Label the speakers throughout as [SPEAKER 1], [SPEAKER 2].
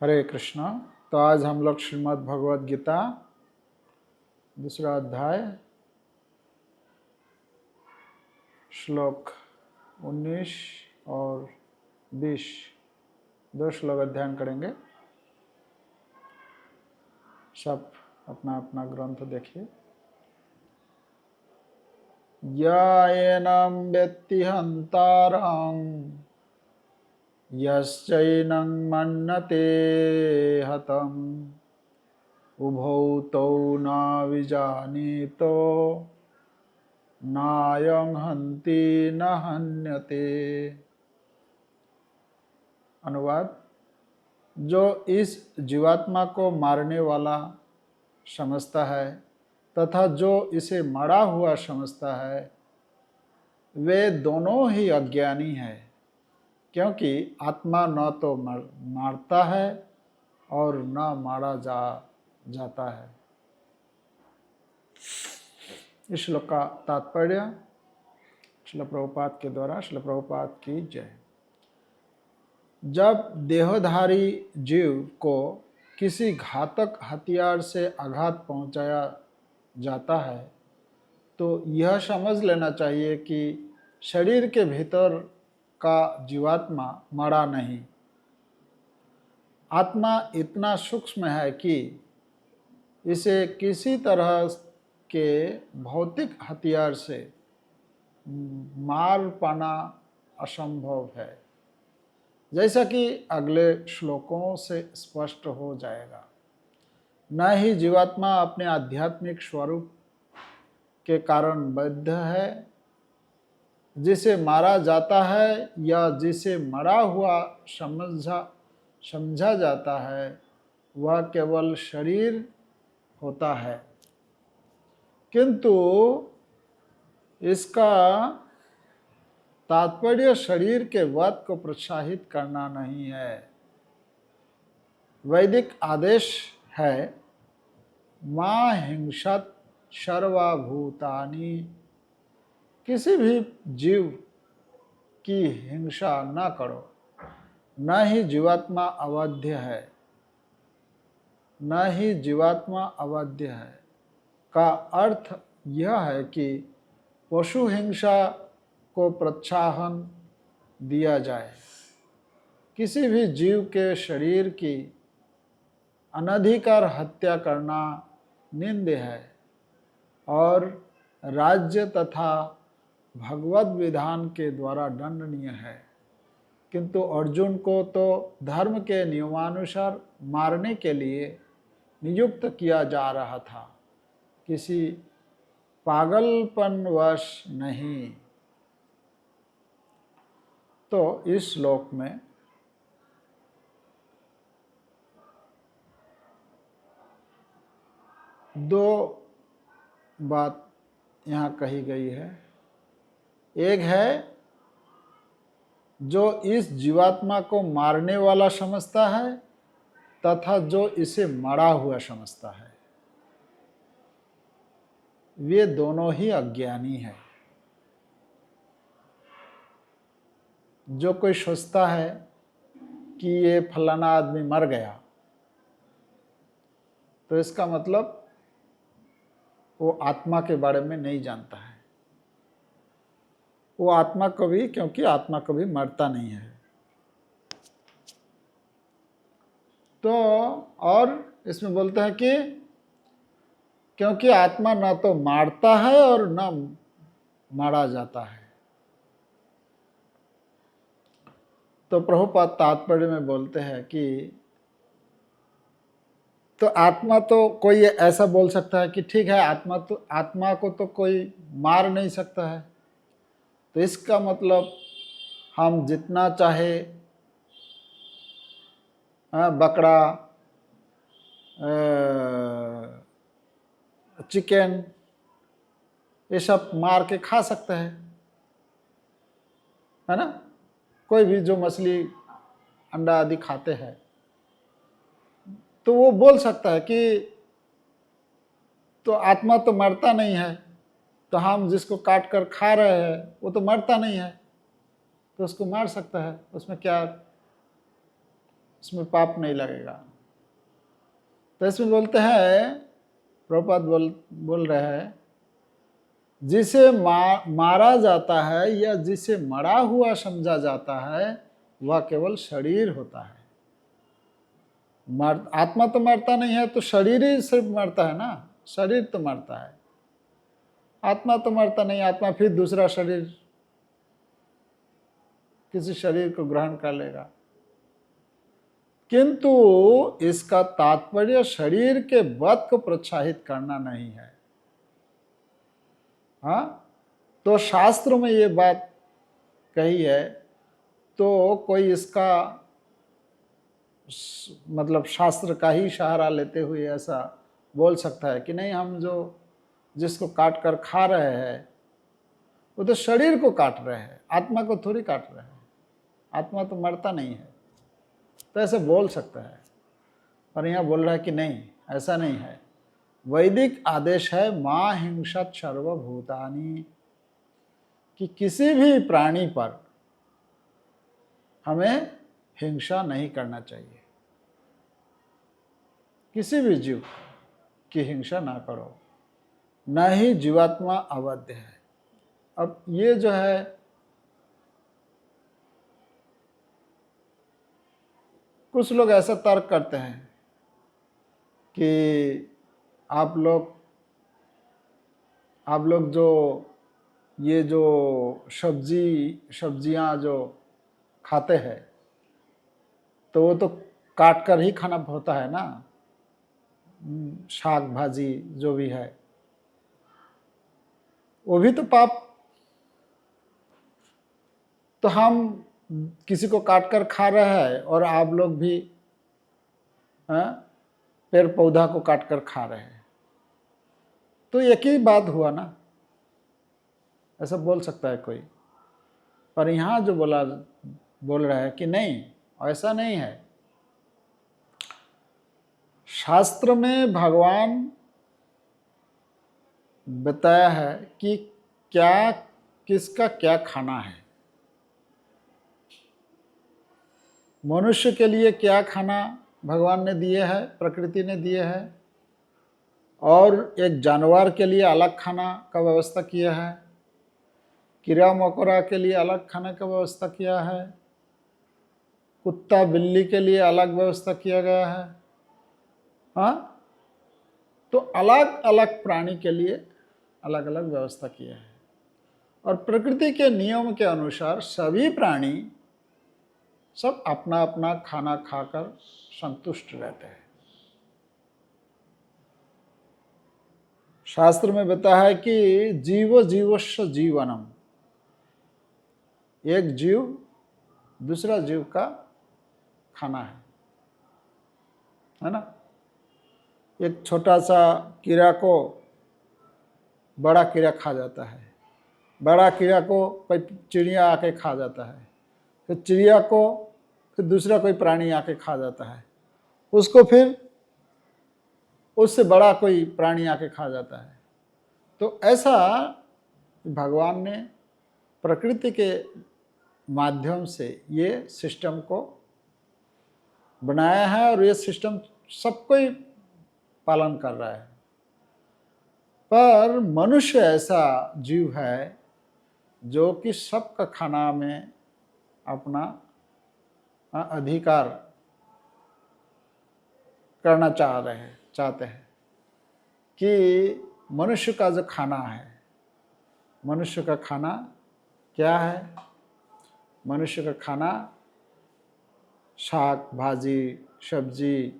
[SPEAKER 1] हरे कृष्णा। तो आज हम लोग श्रीमद् भगवद गीता दूसरा अध्याय श्लोक 19 और 20 दो श्लोक अध्ययन करेंगे। सब अपना अपना ग्रंथ देखिए। यायेनं वेत्ति हन्तारं यश्चैनं मन्यते हतम् उभौ तौ न विजानीतो नायं हन्ति न हन्यते। अनुवाद: जो इस जीवात्मा को मारने वाला समझता है तथा जो इसे मरा हुआ समझता है वे दोनों ही अज्ञानी हैं, क्योंकि आत्मा न तो मारता है और न मारा जाता है। इस श्लोक का तात्पर्य श्रील प्रभुपाद के द्वारा। श्रील प्रभुपाद की जय। जब देहधारी जीव को किसी घातक हथियार से आघात पहुंचाया जाता है तो यह समझ लेना चाहिए कि शरीर के भीतर का जीवात्मा मरा नहीं। आत्मा इतना सूक्ष्म है कि इसे किसी तरह के भौतिक हथियार से मार पाना असंभव है, जैसा कि अगले श्लोकों से स्पष्ट हो जाएगा। न ही जीवात्मा अपने आध्यात्मिक स्वरूप के कारण बद्ध है। जिसे मारा जाता है या जिसे मरा हुआ समझा जाता है वह केवल शरीर होता है, किंतु इसका तात्पर्य शरीर के वध को प्रोत्साहित करना नहीं है। वैदिक आदेश है मा हिंसत सर्वभूतानि। किसी भी जीव की हिंसा न करो। न ही जीवात्मा अवध्य है, न ही जीवात्मा अवध्य है का अर्थ यह है कि पशु हिंसा को प्रोत्साहन दिया जाए। किसी भी जीव के शरीर की अनधिकार हत्या करना निंद्य है और राज्य तथा भगवत विधान के द्वारा दंडनीय है, किंतु अर्जुन को तो धर्म के नियमानुसार मारने के लिए नियुक्त किया जा रहा था, किसी पागलपनवश नहीं। तो इस श्लोक में दो बात यहाँ कही गई है। एक है जो इस जीवात्मा को मारने वाला समझता है तथा जो इसे मरा हुआ समझता है, वे दोनों ही अज्ञानी हैं। जो कोई सोचता है कि ये फलाना आदमी मर गया तो इसका मतलब वो आत्मा के बारे में नहीं जानता है। वो आत्मा कभी, क्योंकि आत्मा कभी मरता नहीं है। तो और इसमें बोलते हैं कि क्योंकि आत्मा न तो मारता है और न मारा जाता है। तो प्रभुपाद तात्पर्य में बोलते हैं कि तो आत्मा तो कोई ऐसा बोल सकता है कि ठीक है, आत्मा को तो कोई मार नहीं सकता है, तो इसका मतलब हम जितना चाहे बकरा, चिकन ये सब मार के खा सकते हैं, है ना। कोई भी जो मछली अंडा आदि खाते हैं तो वो बोल सकता है कि तो आत्मा तो मरता नहीं है, तो हम जिसको काट कर खा रहे हैं वो तो मरता नहीं है, तो उसको मार सकता है, उसमें क्या इसमें पाप नहीं लगेगा। तो इसमें बोलते हैं, प्रभुपाद बोल रहे हैं, जिसे मारा जाता है या जिसे मरा हुआ समझा जाता है वह केवल शरीर होता है। आत्मा तो मरता नहीं है, तो शरीर ही सिर्फ मरता है ना, शरीर तो मरता है, आत्मा तो मरता नहीं। आत्मा फिर दूसरा शरीर, किसी शरीर को ग्रहण कर लेगा। किंतु इसका तात्पर्य शरीर के वध को प्रोत्साहित करना नहीं है। हाँ, तो शास्त्रों में ये बात कही है, तो कोई इसका मतलब शास्त्र का ही सहारा लेते हुए ऐसा बोल सकता है कि नहीं, हम जो जिसको काट कर खा रहे हैं वो तो शरीर को काट रहे हैं, आत्मा को थोड़ी काट रहे हैं, आत्मा तो मरता नहीं है। तो ऐसे बोल सकता है, पर यहाँ बोल रहा है कि नहीं, ऐसा नहीं है। वैदिक आदेश है मा हिंसत सर्वभूतानि, कि किसी भी प्राणी पर हमें हिंसा नहीं करना चाहिए, किसी भी जीव की हिंसा ना करो, न ही जीवात्मा अवध्य है। अब ये जो है कुछ लोग ऐसा तर्क करते हैं कि आप लोग जो ये जो सब्जियां जो खाते हैं तो वो तो काट कर ही खाना होता है ना, शाक भाजी जो भी है, वो भी तो पाप। तो हम किसी को काट कर खा रहे हैं और आप लोग भी पेड़ पौधा को काट कर खा रहे हैं, तो एक ही बात हुआ ना, ऐसा बोल सकता है कोई। पर यहाँ जो बोल रहा है कि नहीं, ऐसा नहीं है। शास्त्र में भगवान बताया है कि क्या, किसका क्या खाना है, मनुष्य के लिए क्या खाना भगवान ने दिए है, प्रकृति ने दिए है, और एक जानवर के लिए अलग खाना का व्यवस्था किया है, कीड़ा मकोड़ा के लिए अलग खाने का व्यवस्था किया है, कुत्ता बिल्ली के लिए अलग व्यवस्था किया गया है। हाँ, तो अलग अलग प्राणी के लिए अलग अलग व्यवस्था किया है, और प्रकृति के नियम के अनुसार सभी प्राणी सब अपना अपना खाना खाकर संतुष्ट रहते हैं। शास्त्र में बताया है कि जीव जीवस्य जीवनम, एक जीव दूसरा जीव का खाना है ना। एक छोटा सा कीड़ा को बड़ा कीड़ा खा जाता है, बड़ा कीड़ा को कोई चिड़िया आके खा जाता है, फिर चिड़िया को फिर दूसरा कोई प्राणी आके खा जाता है, उसको फिर उससे बड़ा कोई प्राणी आके खा जाता है। तो ऐसा भगवान ने प्रकृति के माध्यम से ये सिस्टम को बनाया है, और ये सिस्टम सबको ही पालन कर रहा है। पर मनुष्य ऐसा जीव है जो कि सबका खाना में अपना अधिकार करना चाहते हैं कि मनुष्य का जो खाना है, मनुष्य का खाना क्या है? मनुष्य का खाना शाक भाजी सब्जी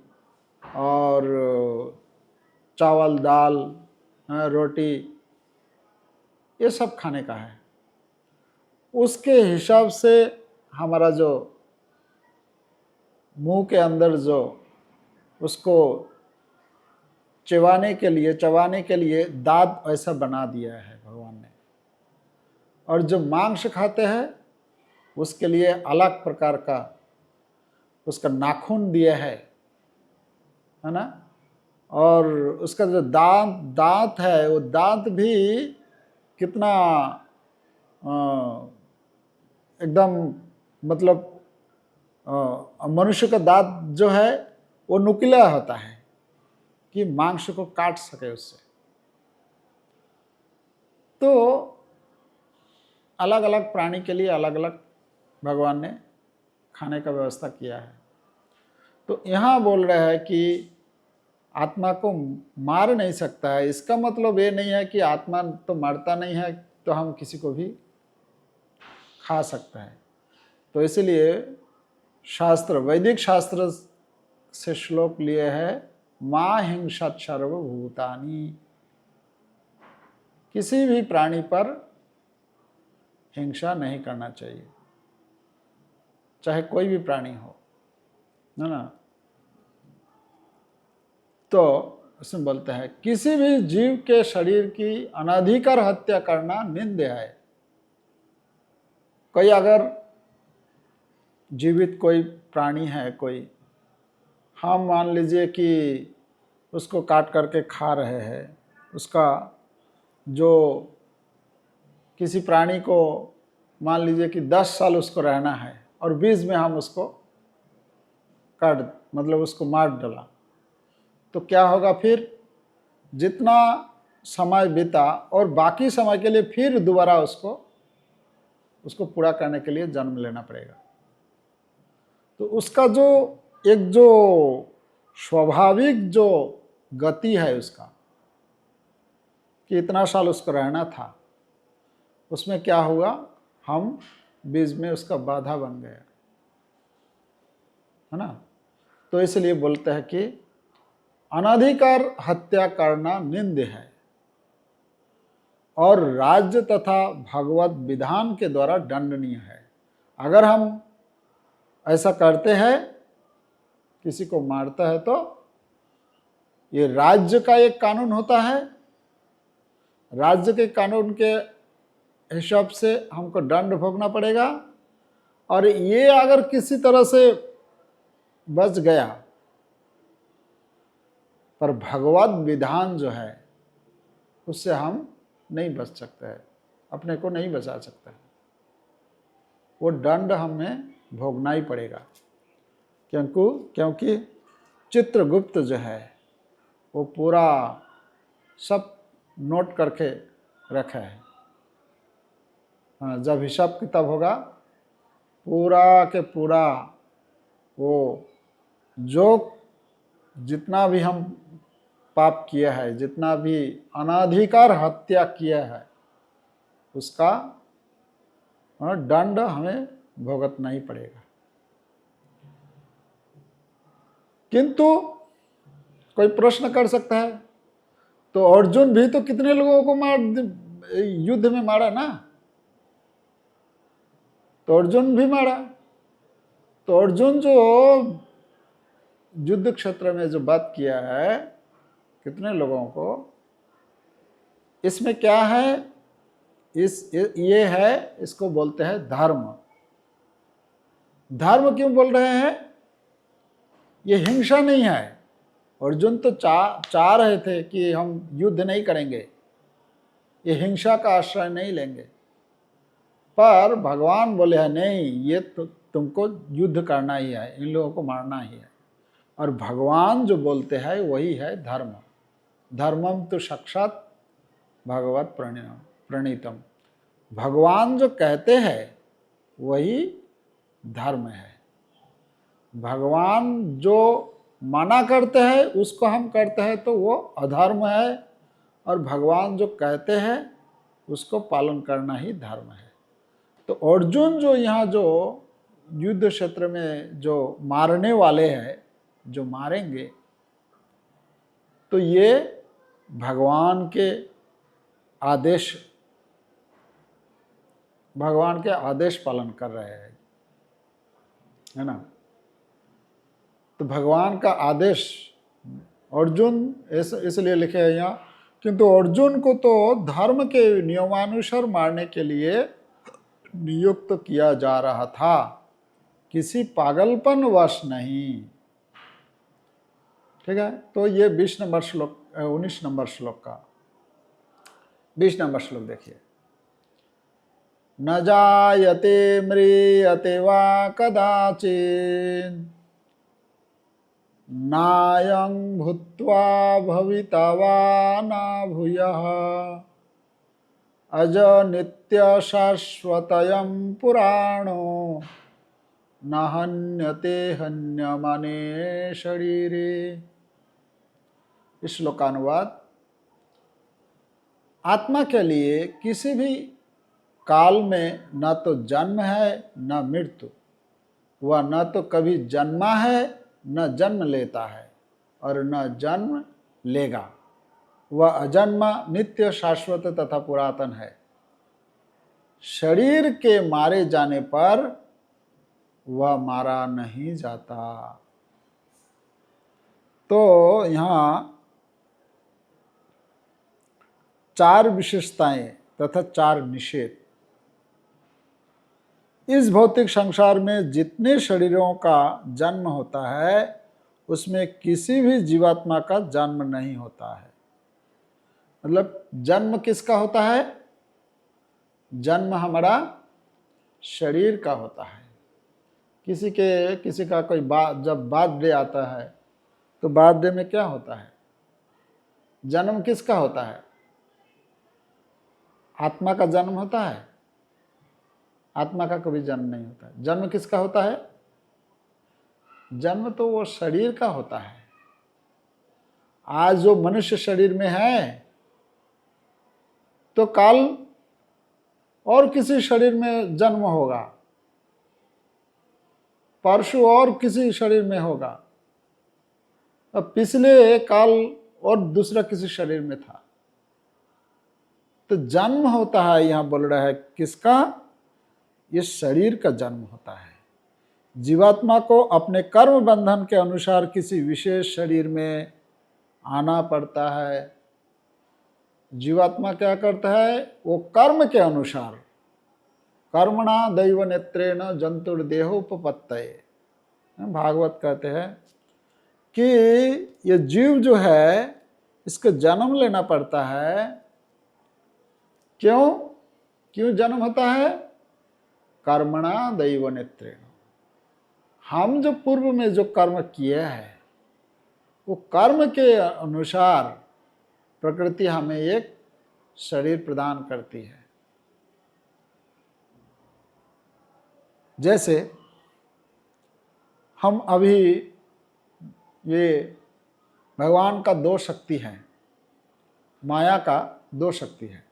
[SPEAKER 1] और चावल दाल रोटी, ये सब खाने का है। उसके हिसाब से हमारा जो मुंह के अंदर जो उसको चबाने के लिए दांत ऐसा बना दिया है भगवान ने, और जो मांस खाते हैं उसके लिए अलग प्रकार का उसका नाखून दिया है ना। और उसका जो दांत है वो दांत भी कितना एकदम मतलब मनुष्य का दांत जो है वो नुकीला होता है कि मांस को काट सके उससे। तो अलग अलग प्राणी के लिए अलग अलग भगवान ने खाने का व्यवस्था किया है। तो यहाँ बोल रहा है कि आत्मा को मार नहीं सकता है, इसका मतलब ये नहीं है कि आत्मा तो मरता नहीं है तो हम किसी को भी खा सकता है। तो इसलिए शास्त्र, वैदिक शास्त्र से श्लोक लिए है, मां हिंसत सर्वभूतानि, किसी भी प्राणी पर हिंसा नहीं करना चाहिए, चाहे कोई भी प्राणी हो, है ना। तो उसमें बोलते हैं किसी भी जीव के शरीर की अनाधिकार हत्या करना निंद्य है। कोई अगर जीवित कोई प्राणी है, कोई, हम मान लीजिए कि उसको काट करके खा रहे हैं, उसका जो किसी प्राणी को मान लीजिए कि 10 साल उसको रहना है और बीच में हम उसको काट, मतलब उसको मार डाला, तो क्या होगा फिर? जितना समय बीता और बाकी समय के लिए फिर दोबारा उसको पूरा करने के लिए जन्म लेना पड़ेगा। तो उसका जो एक जो स्वाभाविक जो गति है उसका, कि इतना साल उसको रहना था, उसमें क्या हुआ, हम बीच में उसका बाधा बन गया, है ना। तो इसलिए बोलते हैं कि अनाधिकार हत्या करना निंद्य है और राज्य तथा भगवत विधान के द्वारा दंडनीय है। अगर हम ऐसा करते हैं, किसी को मारता है, तो ये राज्य का एक कानून होता है, राज्य के कानून के हिसाब से हमको दंड भोगना पड़ेगा। और ये अगर किसी तरह से बच गया, पर भगवत विधान जो है उससे हम नहीं बच सकते हैं, अपने को नहीं बचा सकते, वो दंड हमें भोगना ही पड़ेगा। क्योंकि चित्रगुप्त जो है वो पूरा सब नोट करके रखा है। हाँ, जब हिसाब किताब होगा पूरा के पूरा, वो जो जितना भी हम पाप किया है, जितना भी अनाधिकार हत्या किया है, उसका दंड हमें भुगतना ही पड़ेगा। किंतु कोई प्रश्न कर सकता है, तो अर्जुन भी तो कितने लोगों को युद्ध में मारा ना, तो अर्जुन भी मारा। तो अर्जुन जो युद्ध क्षेत्र में जो बात किया है कितने लोगों को, इसमें क्या है, ये है, इसको बोलते हैं धर्म। धर्म क्यों बोल रहे हैं? ये हिंसा नहीं है। अर्जुन तो चाह रहे थे कि हम युद्ध नहीं करेंगे, ये हिंसा का आश्रय नहीं लेंगे, पर भगवान बोले हैं नहीं, ये तो तुमको युद्ध करना ही है, इन लोगों को मारना ही है। और भगवान जो बोलते हैं वही है धर्म। धर्मम तो साक्षात भगवत प्रणीतम। भगवान जो कहते हैं वही धर्म है। भगवान जो मना करते हैं उसको हम करते हैं तो वो अधर्म है, और भगवान जो कहते हैं उसको पालन करना ही धर्म है। तो अर्जुन जो यहाँ जो युद्ध क्षेत्र में जो मारने वाले हैं, जो मारेंगे, तो ये भगवान के आदेश पालन कर रहे हैं, है ना। तो भगवान का आदेश अर्जुन इसलिए लिखे हैं यहाँ, किंतु अर्जुन को तो धर्म के नियमानुसार मारने के लिए नियुक्त किया जा रहा था, किसी पागलपन वश नहीं। ठीक है। तो ये 20 नंबर श्लोक, 19 नंबर श्लोक का 20 नंबर श्लोक देखिए। न जायते म्रियते वा कदाचित् नायं भूत्वा भविता वा न भूयः अज नित्य शाश्वतयं पुराणो न हन्यते हन्यमाने शरीरे। इस श्लोकानुवाद। आत्मा के लिए किसी भी काल में न तो जन्म है न मृत्यु, वह न तो कभी जन्मा है न जन्म लेता है और न जन्म लेगा। वह अजन्मा, नित्य, शाश्वत तथा पुरातन है। शरीर के मारे जाने पर वह मारा नहीं जाता। तो यहाँ 4 विशेषताएं तथा 4 निषेध। इस भौतिक संसार में जितने शरीरों का जन्म होता है उसमें किसी भी जीवात्मा का जन्म नहीं होता है। मतलब जन्म किसका होता है? जन्म हमारा शरीर का होता है। किसी का कोई जब बर्थडे आता है तो बर्थडे में क्या होता है? जन्म किसका होता है? आत्मा का जन्म होता है? आत्मा का कभी जन्म नहीं होता है। जन्म किसका होता है? जन्म तो वो शरीर का होता है। आज जो मनुष्य शरीर में है तो कल और किसी शरीर में जन्म होगा, परसों और किसी शरीर में होगा, अब पिछले काल और दूसरा किसी शरीर में था। तो जन्म होता है, यहां बोल रहा है किसका? ये शरीर का जन्म होता है। जीवात्मा को अपने कर्म बंधन के अनुसार किसी विशेष शरीर में आना पड़ता है। जीवात्मा क्या करता है? वो कर्म के अनुसार, कर्मणा दैव नेत्रेण जंतुर्देहोपपत्तये, भागवत कहते हैं कि ये जीव जो है इसको जन्म लेना पड़ता है। क्यों जन्म होता है? कर्मणा दैव नेत्रेण। हम जो पूर्व में जो कर्म किए हैं वो कर्म के अनुसार प्रकृति हमें एक शरीर प्रदान करती है। जैसे हम अभी ये भगवान का 2 शक्ति है, माया का 2 शक्ति है,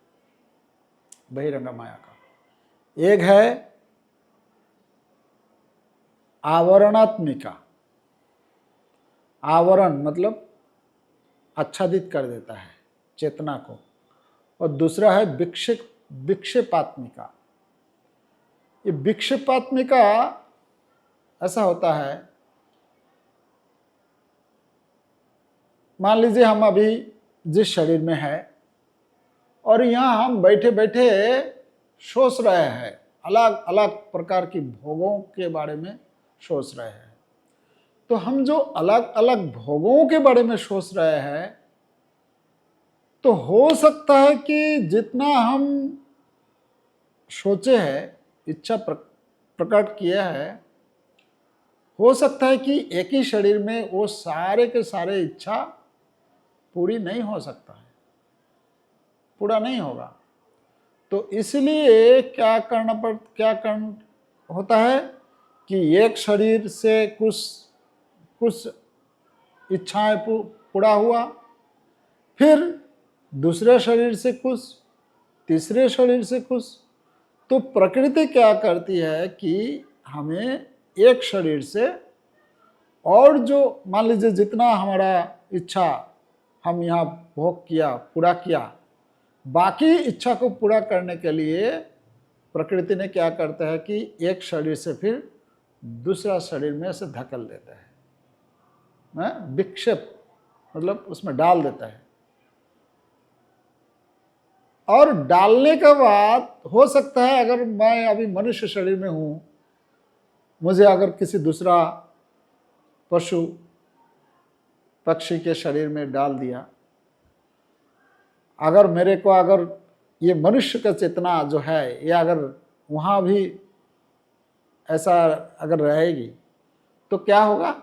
[SPEAKER 1] बहिरंग माया का। एक है आवरणात्मिका, आवरण मतलब आच्छादित कर देता है चेतना को, और दूसरा है विक्षेपात्मिका। ये विक्षेपात्मिका ऐसा होता है, मान लीजिए हम अभी जिस शरीर में है और यहाँ हम बैठे बैठे सोच रहे हैं, अलग अलग प्रकार की भोगों के बारे में सोच रहे हैं। तो हम जो अलग अलग भोगों के बारे में सोच रहे हैं, तो हो सकता है कि जितना हम सोचे हैं, इच्छा प्रकट किया है, हो सकता है कि एक ही शरीर में वो सारे के सारे इच्छा पूरी नहीं हो सकता है, पूरा नहीं होगा। तो इसलिए क्या होता है कि एक शरीर से कुछ इच्छाएं पूरा हुआ, फिर दूसरे शरीर से कुछ, तीसरे शरीर से कुछ। तो प्रकृति क्या करती है कि हमें एक शरीर से और जो मान लीजिए जितना हमारा इच्छा हम यहाँ भोग किया, पूरा किया, बाकी इच्छा को पूरा करने के लिए प्रकृति ने क्या करता है कि एक शरीर से फिर दूसरा शरीर में से धकेल देता है, विक्षेप मतलब उसमें डाल देता है। और डालने के बाद हो सकता है अगर मैं अभी मनुष्य शरीर में हूं, मुझे अगर किसी दूसरा पशु पक्षी के शरीर में डाल दिया, अगर मेरे को अगर ये मनुष्य का चेतना जो है ये अगर वहाँ भी ऐसा अगर रहेगी तो क्या होगा,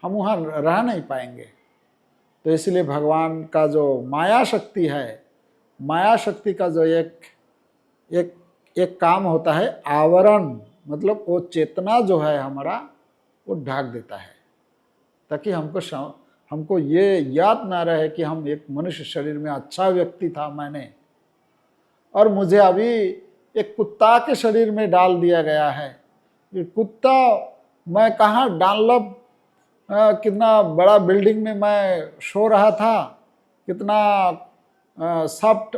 [SPEAKER 1] हम वहाँ रह नहीं पाएंगे। तो इसलिए भगवान का जो माया शक्ति है, माया शक्ति का जो एक एक एक काम होता है आवरण, मतलब वो चेतना जो है हमारा वो ढाक देता है, ताकि हमको ये याद ना रहे कि हम एक मनुष्य शरीर में अच्छा व्यक्ति था मैंने, और मुझे अभी एक कुत्ता के शरीर में डाल दिया गया है। ये कुत्ता, मैं कहाँ डानलप कितना बड़ा बिल्डिंग में मैं सो रहा था, कितना सॉफ्ट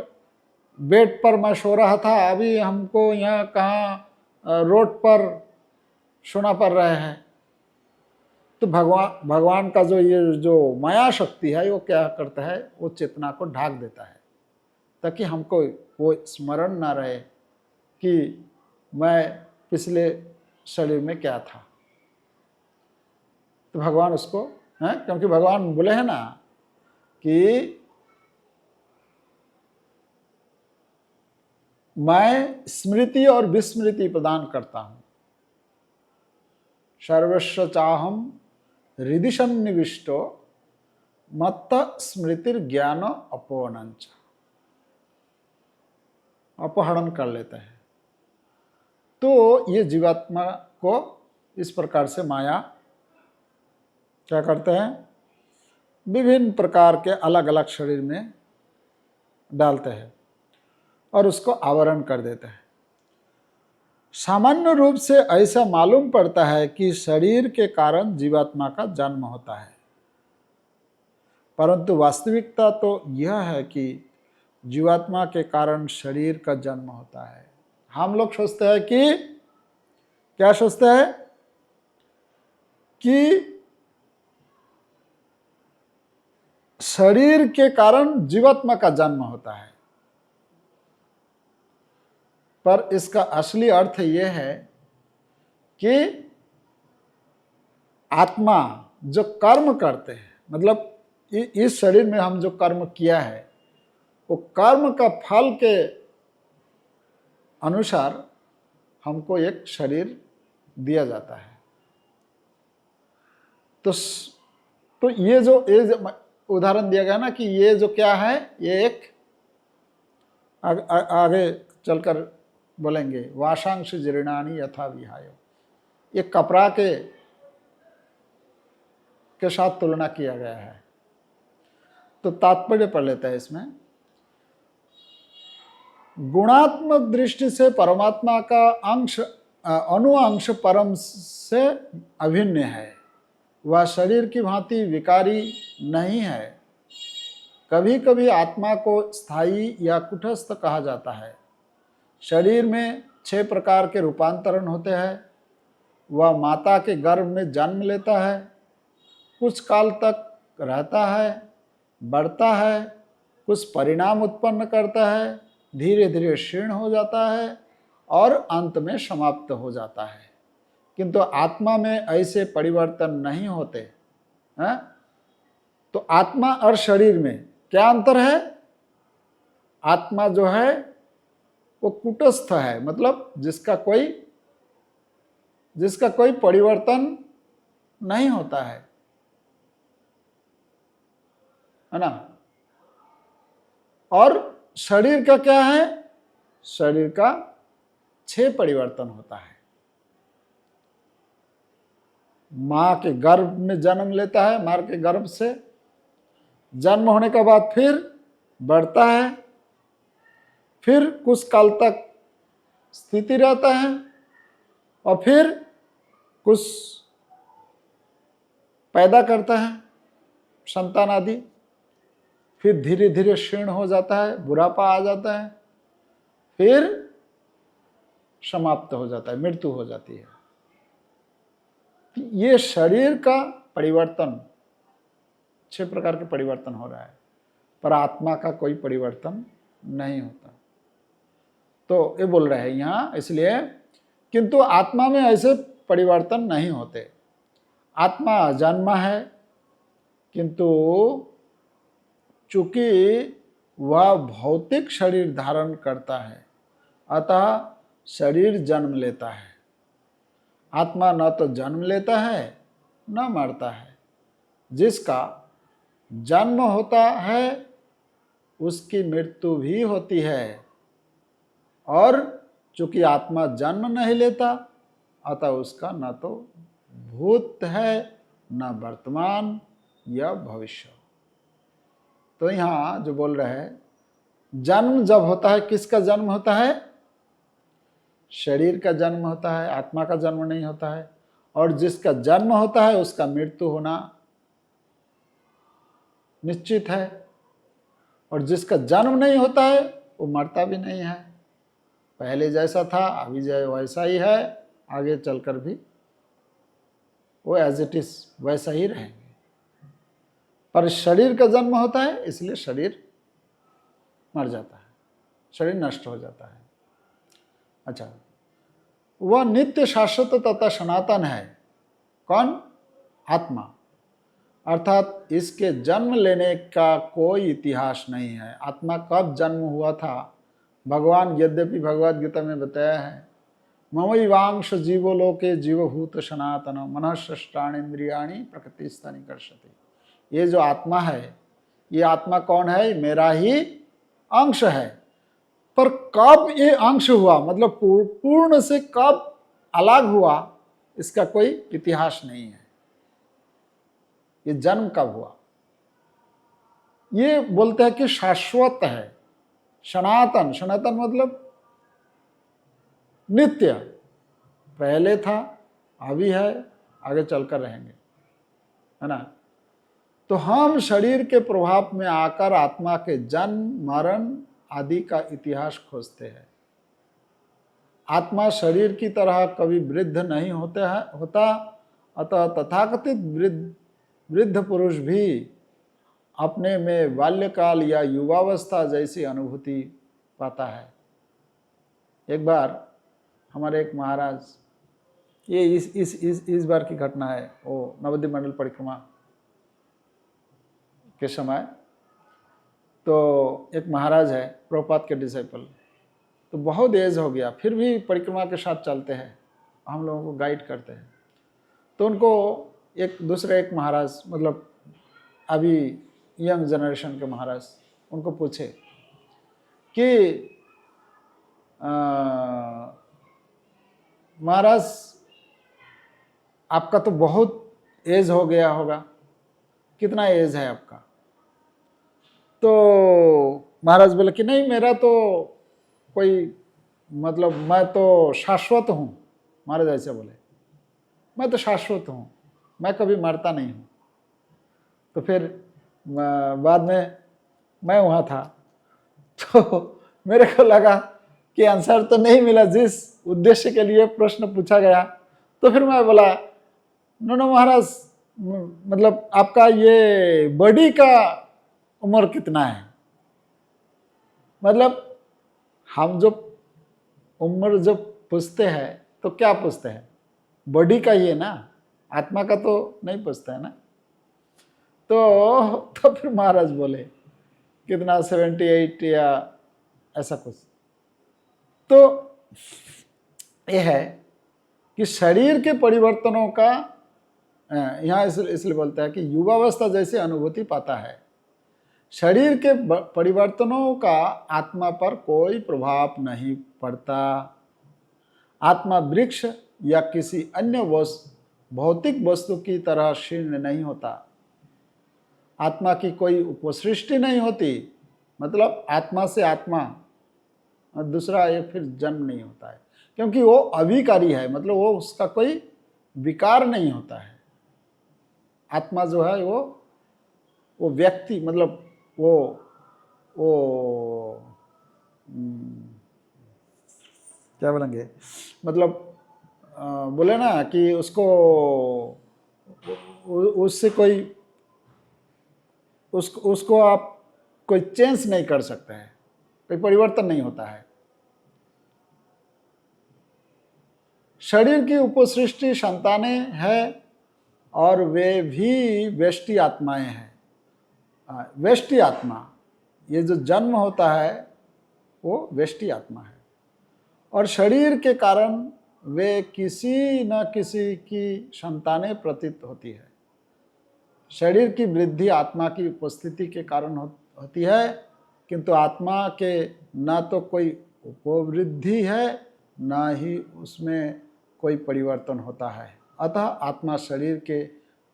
[SPEAKER 1] बेड पर मैं सो रहा था, अभी हमको यहाँ कहाँ रोड पर सोना पड़ रहा है। तो भगवान का जो ये जो माया शक्ति है वो क्या करता है, वो चेतना को ढाक देता है, ताकि हमको वो स्मरण ना रहे कि मैं पिछले शरीर में क्या था। तो भगवान उसको हैं, क्योंकि भगवान बोले हैं ना कि मैं स्मृति और विस्मृति प्रदान करता हूं, सर्वस्व चाहम हृदि सन्निविष्टो मत्त स्मृतिर ज्ञान अपहरणंच, अपहरण कर लेते हैं। तो ये जीवात्मा को इस प्रकार से माया क्या करते हैं, विभिन्न प्रकार के अलग अलग शरीर में डालते हैं और उसको आवरण कर देते हैं। सामान्य रूप से ऐसा मालूम पड़ता है कि शरीर के कारण जीवात्मा का जन्म होता है, परंतु वास्तविकता तो यह है कि जीवात्मा के कारण शरीर का जन्म होता है। हम लोग सोचते हैं कि क्या सोचते हैं कि शरीर के कारण जीवात्मा का जन्म होता है, पर इसका असली अर्थ यह है कि आत्मा जो कर्म करते हैं, मतलब इस शरीर में हम जो कर्म किया है वो कर्म का फल के अनुसार हमको एक शरीर दिया जाता है। तो ये जो उदाहरण दिया गया ना कि ये जो क्या है, ये एक आगे चलकर बोलेंगे वाशांश जीर्णानि यथा विहाय, ये कपड़ा के साथ तुलना किया गया है। तो तात्पर्य पढ़ लेता है इसमें, गुणात्मक दृष्टि से परमात्मा का अंश अनुअंश परम से अभिन्न है, वह शरीर की भांति विकारी नहीं है। कभी कभी आत्मा को स्थायी या कुटस्थ कहा जाता है। शरीर में 6 प्रकार के रूपांतरण होते हैं। वह माता के गर्भ में जन्म लेता है, कुछ काल तक रहता है, बढ़ता है, कुछ परिणाम उत्पन्न करता है, धीरे धीरे क्षीण हो जाता है और अंत में समाप्त हो जाता है। किंतु आत्मा में ऐसे परिवर्तन नहीं होते हैं। तो आत्मा और शरीर में क्या अंतर है? आत्मा जो है वो कुटस्थ है, मतलब जिसका कोई परिवर्तन नहीं होता है ना। और शरीर का क्या है? शरीर का 6 परिवर्तन होता है। मां के गर्भ में जन्म लेता है, मां के गर्भ से जन्म होने के बाद फिर बढ़ता है, फिर कुछ काल तक स्थिति रहता है और फिर कुछ पैदा करता है संतान आदि, फिर धीरे धीरे क्षीण हो जाता है, बुढ़ापा आ जाता है, फिर समाप्त हो जाता है, मृत्यु हो जाती है। ये शरीर का परिवर्तन, 6 प्रकार के परिवर्तन हो रहा है, पर आत्मा का कोई परिवर्तन नहीं होता। तो ये बोल रहे हैं यहाँ इसलिए, किंतु आत्मा में ऐसे परिवर्तन नहीं होते। आत्मा अजन्मा है, किंतु चूंकि वह भौतिक शरीर धारण करता है, अतः शरीर जन्म लेता है, आत्मा न तो जन्म लेता है न मरता है। जिसका जन्म होता है उसकी मृत्यु भी होती है, और चूंकि आत्मा जन्म नहीं लेता अतः उसका न तो भूत है न वर्तमान या भविष्य। तो यहाँ जो बोल रहे हैं, जन्म जब होता है, किसका जन्म होता है? शरीर का जन्म होता है, आत्मा का जन्म नहीं होता है। और जिसका जन्म होता है उसका मृत्यु होना निश्चित है, और जिसका जन्म नहीं होता है वो मरता भी नहीं है। पहले जैसा था अभी वैसा ही है, आगे चलकर भी वो एज इट इज वैसा ही रहेंगे। पर शरीर का जन्म होता है इसलिए शरीर मर जाता है, शरीर नष्ट हो जाता है। अच्छा, वह नित्य शाश्वत तथा सनातन है। कौन? आत्मा। अर्थात इसके जन्म लेने का कोई इतिहास नहीं है। आत्मा कब जन्म हुआ था भगवान यद्यपि भगवद गीता में बताया है, ममैवांश जीवो लोके जीवभूत सनातन मनःषष्ठानींद्रियाणि प्रकृतिस्थानि कर्षति। ये जो आत्मा है, ये आत्मा कौन है? मेरा ही अंश है। पर कब ये अंश हुआ, मतलब पूर्ण से कब अलग हुआ, इसका कोई इतिहास नहीं है। ये जन्म कब हुआ? ये बोलते हैं कि शाश्वत है, सनातन। सनातन मतलब नित्य, पहले था अभी है आगे चलकर रहेंगे, है ना। तो हम शरीर के प्रभाव में आकर आत्मा के जन्म मरण आदि का इतिहास खोजते हैं। आत्मा शरीर की तरह कभी वृद्ध नहीं होता, अतः तथाकथित वृद्ध पुरुष भी अपने में बाल्यकाल या युवावस्था जैसी अनुभूति पाता है। एक बार हमारे एक महाराज, ये इस बार की घटना है, वो नवद्वीप मंडल परिक्रमा के समय, तो एक महाराज है प्रभुपाद के डिसाइपल, तो बहुत एज हो गया फिर भी परिक्रमा के साथ चलते हैं, हम लोगों को गाइड करते हैं। तो उनको एक महाराज, मतलब अभी यंग जनरेशन के महाराज, उनको पूछे कि महाराज आपका तो बहुत एज हो गया होगा, कितना एज है आपका? तो महाराज बोले कि नहीं, मेरा तो कोई मतलब मैं तो शाश्वत हूँ। महाराज ऐसे बोले, मैं तो शाश्वत हूँ, मैं कभी मरता नहीं हूँ। तो फिर बाद में मैं वहाँ था, तो मेरे को लगा कि आंसर तो नहीं मिला जिस उद्देश्य के लिए प्रश्न पूछा गया। तो फिर मैं बोला, नो महाराज, मतलब आपका ये बॉडी का उम्र कितना है? मतलब हम जो उम्र जब पूछते हैं तो क्या पूछते हैं? बॉडी का ही है ना, आत्मा का तो नहीं पूछते है ना। तो फिर महाराज बोले कितना 78 या ऐसा कुछ। तो यह है कि शरीर के परिवर्तनों का यहाँ इसलिए बोलता है कि युवावस्था जैसी अनुभूति पाता है। शरीर के परिवर्तनों का आत्मा पर कोई प्रभाव नहीं पड़ता। आत्मा वृक्ष या किसी अन्य भौतिक वस्तु की तरह शीर्ण नहीं होता। आत्मा की कोई उपसृष्टि नहीं होती, मतलब आत्मा से आत्मा और दूसरा ये फिर जन्म नहीं होता है, क्योंकि वो अविकारी है, मतलब वो उसका कोई विकार नहीं होता है। आत्मा जो है वो व्यक्ति, मतलब वो क्या बोलेंगे, मतलब बोले ना कि उसको उससे कोई उसको आप कोई चेंज नहीं कर सकते हैं, कोई परिवर्तन नहीं होता है। शरीर की उपसृष्टि संतानें हैं और वे भी व्यष्टि आत्माएं हैं। व्यष्टि आत्मा, ये जो जन्म होता है वो व्यष्टि आत्मा है, और शरीर के कारण वे किसी न किसी की संतानें प्रतीत होती है। शरीर की वृद्धि आत्मा की उपस्थिति के कारण होती है, किंतु आत्मा के न तो कोई उपवृद्धि है, न ही उसमें कोई परिवर्तन होता है। अतः आत्मा शरीर के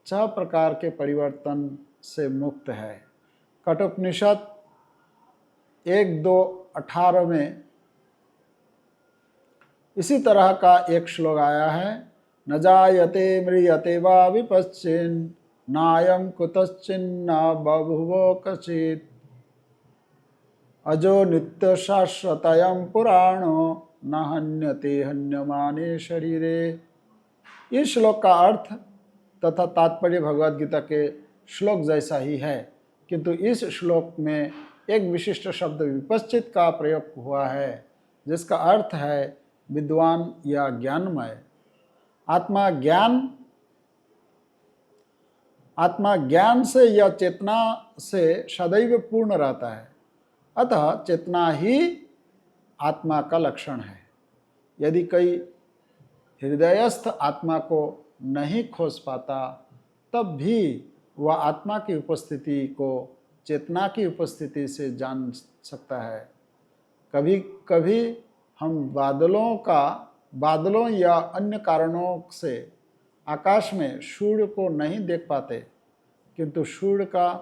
[SPEAKER 1] 6 प्रकार के परिवर्तन से मुक्त है। कठोपनिषद 1:2-18 में इसी तरह का एक श्लोक आया है। न जायते म्रियते वा विपश्चिन् नायं कुतश्चिन्न बभुवो कचित् अजो नित्य शाश्वतयं पुराणो न हन्यते हन्यमाने शरीरे। इस श्लोक का अर्थ तथा तात्पर्य भगवद गीता के श्लोक जैसा ही है, किंतु इस श्लोक में एक विशिष्ट शब्द विपश्चित का प्रयोग हुआ है, जिसका अर्थ है विद्वान या ज्ञानमय। आत्मा ज्ञान से या चेतना से सदैव पूर्ण रहता है, अतः चेतना ही आत्मा का लक्षण है। यदि कोई हृदयस्थ आत्मा को नहीं खोज पाता, तब भी वह आत्मा की उपस्थिति को चेतना की उपस्थिति से जान सकता है। कभी कभी हम बादलों या अन्य कारणों से आकाश में सूर्य को नहीं देख पाते, किंतु सूर्य का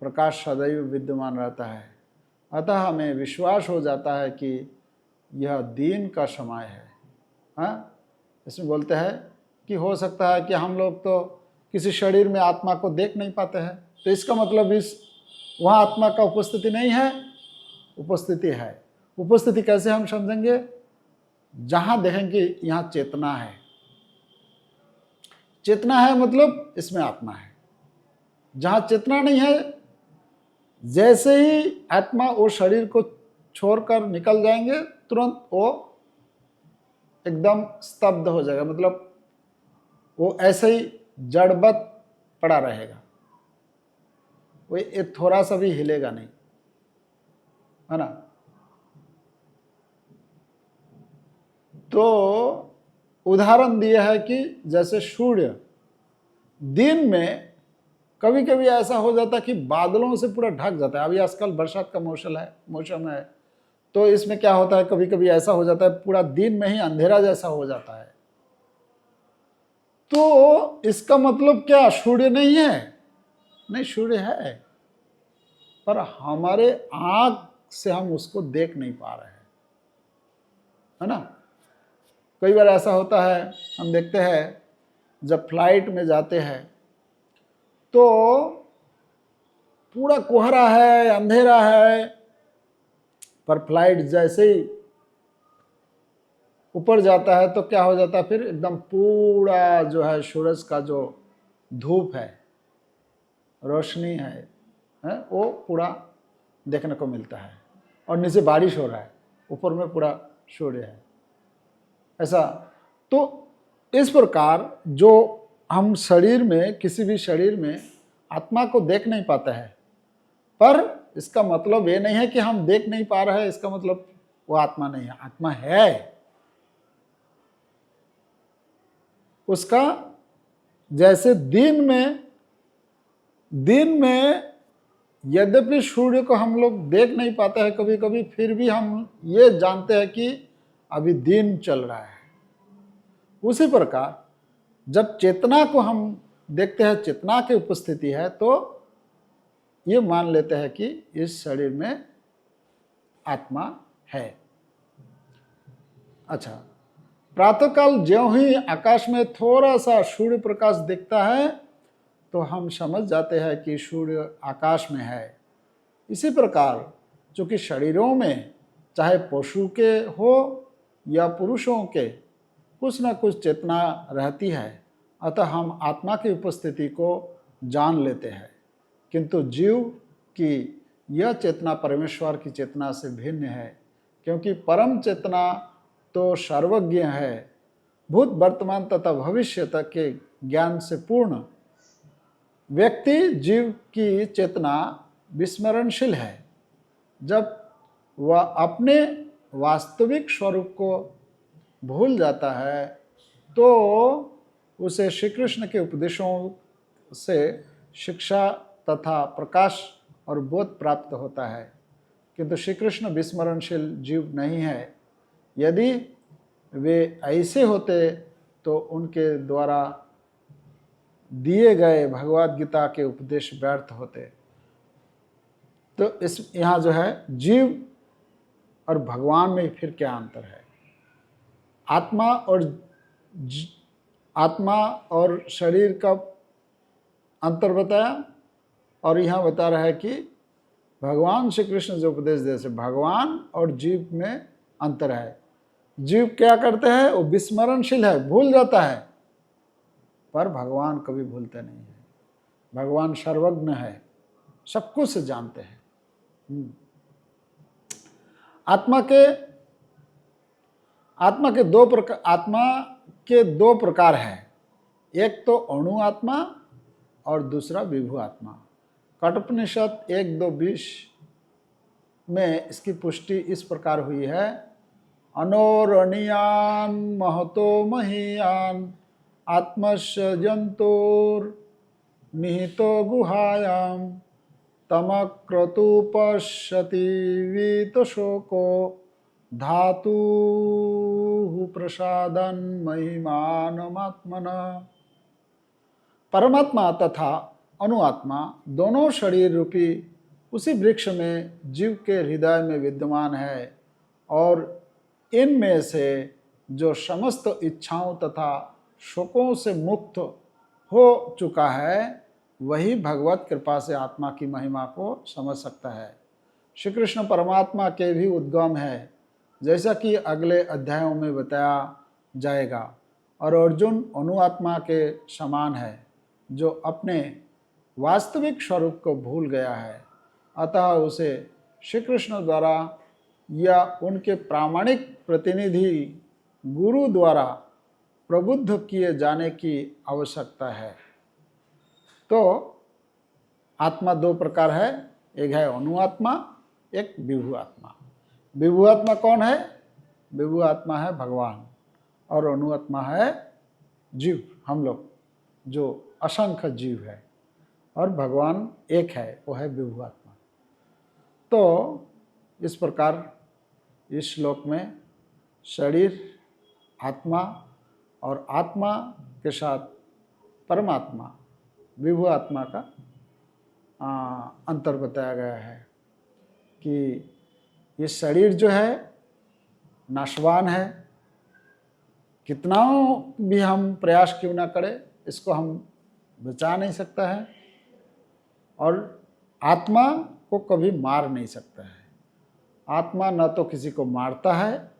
[SPEAKER 1] प्रकाश सदैव विद्यमान रहता है। अतः हमें विश्वास हो जाता है कि यह दिन का समय है। हाँ, इसमें बोलते हैं कि हो सकता है कि हम लोग तो किसी शरीर में आत्मा को देख नहीं पाते हैं, तो इसका मतलब वहाँ आत्मा का उपस्थिति नहीं है। उपस्थिति है। उपस्थिति कैसे हम समझेंगे? जहाँ देखेंगे यहाँ चेतना है। चेतना है मतलब इसमें आत्मा है। जहाँ चेतना नहीं है, जैसे ही आत्मा वो शरीर को छोड़कर निकल जाएंगे, तुरंत वो एकदम स्तब्ध हो जाएगा, मतलब वो ऐसे ही जड़वत पड़ा रहेगा, वो ये थोड़ा सा भी हिलेगा नहीं, है ना। तो उदाहरण दिया है कि जैसे सूर्य दिन में कभी कभी ऐसा हो जाता है कि बादलों से पूरा ढक जाता है। अभी आजकल बरसात का मौसम है, तो इसमें क्या होता है, कभी कभी ऐसा हो जाता है पूरा दिन में ही अंधेरा जैसा हो जाता है। तो इसका मतलब क्या सूर्य नहीं है? नहीं, सूर्य है, पर हमारे आँख से हम उसको देख नहीं पा रहे हैं, है ना। कई बार ऐसा होता है, हम देखते हैं जब फ्लाइट में जाते हैं तो पूरा कोहरा है, अंधेरा है, पर फ्लाइट जैसे ही ऊपर जाता है तो क्या हो जाता है, फिर एकदम पूरा जो है सूरज का जो धूप है, रोशनी है, वो पूरा देखने को मिलता है। और नीचे बारिश हो रहा है, ऊपर में पूरा सूर्य है, ऐसा। तो इस प्रकार जो हम शरीर में, किसी भी शरीर में आत्मा को देख नहीं पाते हैं, पर इसका मतलब ये नहीं है कि हम देख नहीं पा रहे हैं, इसका मतलब वो आत्मा नहीं है। आत्मा है। उसका जैसे दिन में यद्यपि सूर्य को हम लोग देख नहीं पाते हैं कभी कभी, फिर भी हम ये जानते हैं कि अभी दिन चल रहा है। उसी प्रकार जब चेतना को हम देखते हैं, चेतना की उपस्थिति है, तो ये मान लेते हैं कि इस शरीर में आत्मा है। अच्छा, प्रातःकाल ज्यों ही आकाश में थोड़ा सा सूर्य प्रकाश दिखता है तो हम समझ जाते हैं कि सूर्य आकाश में है। इसी प्रकार चूँकि शरीरों में चाहे पशु के हो या पुरुषों के कुछ न कुछ चेतना रहती है, अतः हम आत्मा की उपस्थिति को जान लेते हैं, किंतु जीव की यह चेतना परमेश्वर की चेतना से भिन्न है, क्योंकि परम चेतना तो सर्वज्ञ है, भूत वर्तमान तथा भविष्य तक के ज्ञान से पूर्ण। व्यक्ति जीव की चेतना विस्मरणशील है। जब वह अपने वास्तविक स्वरूप को भूल जाता है तो उसे श्री कृष्ण के उपदेशों से शिक्षा तथा प्रकाश और बोध प्राप्त होता है। किंतु श्री कृष्ण विस्मरणशील जीव नहीं है। यदि वे ऐसे होते तो उनके द्वारा दिए गए भगवद गीता के उपदेश व्यर्थ होते। तो इस यहाँ जो है जीव और भगवान में फिर क्या अंतर है? आत्मा और शरीर का अंतर बताया, और यहाँ बता रहा है कि भगवान श्री कृष्ण जो उपदेश दे से भगवान और जीव में अंतर है। जीव क्या करते हैं? वो विस्मरणशील है, भूल जाता है, पर भगवान कभी भूलते नहीं है। भगवान सर्वज्ञ है, सब कुछ जानते हैं। आत्मा के दो प्रकार है। एक तो अणु आत्मा और दूसरा विभु आत्मा। कठोपनिषद 1:2-20 में इसकी पुष्टि इस प्रकार हुई है। अनोरणीयान महतो महीयान आत्मस्य जंतुर निहितो गुहायाम तमक्रतु पश्यति वीतशोको धातु प्रसादन महिमानमात्मना। परमात्मा तथा अनुआत्मा दोनों शरीर रूपी उसी वृक्ष में जीव के हृदय में विद्यमान है, और इनमें से जो समस्त इच्छाओं तथा शोकों से मुक्त हो चुका है वही भगवत कृपा से आत्मा की महिमा को समझ सकता है। श्री कृष्ण परमात्मा के भी उद्गम है, जैसा कि अगले अध्यायों में बताया जाएगा, और अर्जुन अनुआत्मा के समान है जो अपने वास्तविक स्वरूप को भूल गया है। अतः उसे श्री कृष्ण द्वारा या उनके प्रामाणिक प्रतिनिधि गुरु द्वारा प्रबुद्ध किए जाने की आवश्यकता है। तो आत्मा दो प्रकार है, एक है अनुआत्मा, एक विभु आत्मा। विभु आत्मा कौन है? विभु आत्मा है भगवान, और अनुआत्मा है जीव, हम लोग जो असंख्य जीव है, और भगवान एक है, वो है विभु आत्मा। तो इस प्रकार इस श्लोक में शरीर, आत्मा और आत्मा के साथ परमात्मा विभु आत्मा का अंतर बताया गया है कि ये शरीर जो है नाशवान है, कितना भी हम प्रयास क्यों ना करें इसको हम बचा नहीं सकता है, और आत्मा को कभी मार नहीं सकता है। आत्मा न तो किसी को मारता है,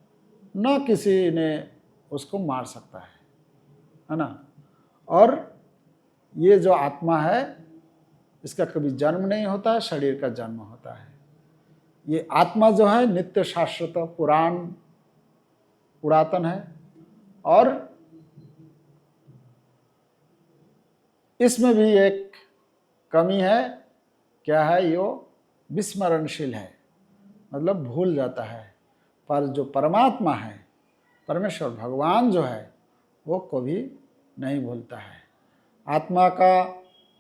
[SPEAKER 1] न किसी ने उसको मार सकता है ना। और ये जो आत्मा है इसका कभी जन्म नहीं होता है, शरीर का जन्म होता है। ये आत्मा जो है नित्य शाश्वत पुरातन है, और इसमें भी एक कमी है। क्या है? यो विस्मरणशील है, मतलब भूल जाता है। पर जो परमात्मा है, परमेश्वर भगवान जो है, वो कभी नहीं भूलता है। आत्मा का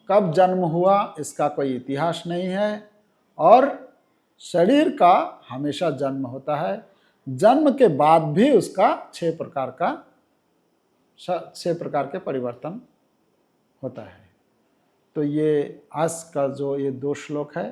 [SPEAKER 1] कब जन्म हुआ इसका कोई इतिहास नहीं है, और शरीर का हमेशा जन्म होता है। जन्म के बाद भी उसका 6 प्रकार के परिवर्तन होता है। तो ये आज का जो ये 2 श्लोक है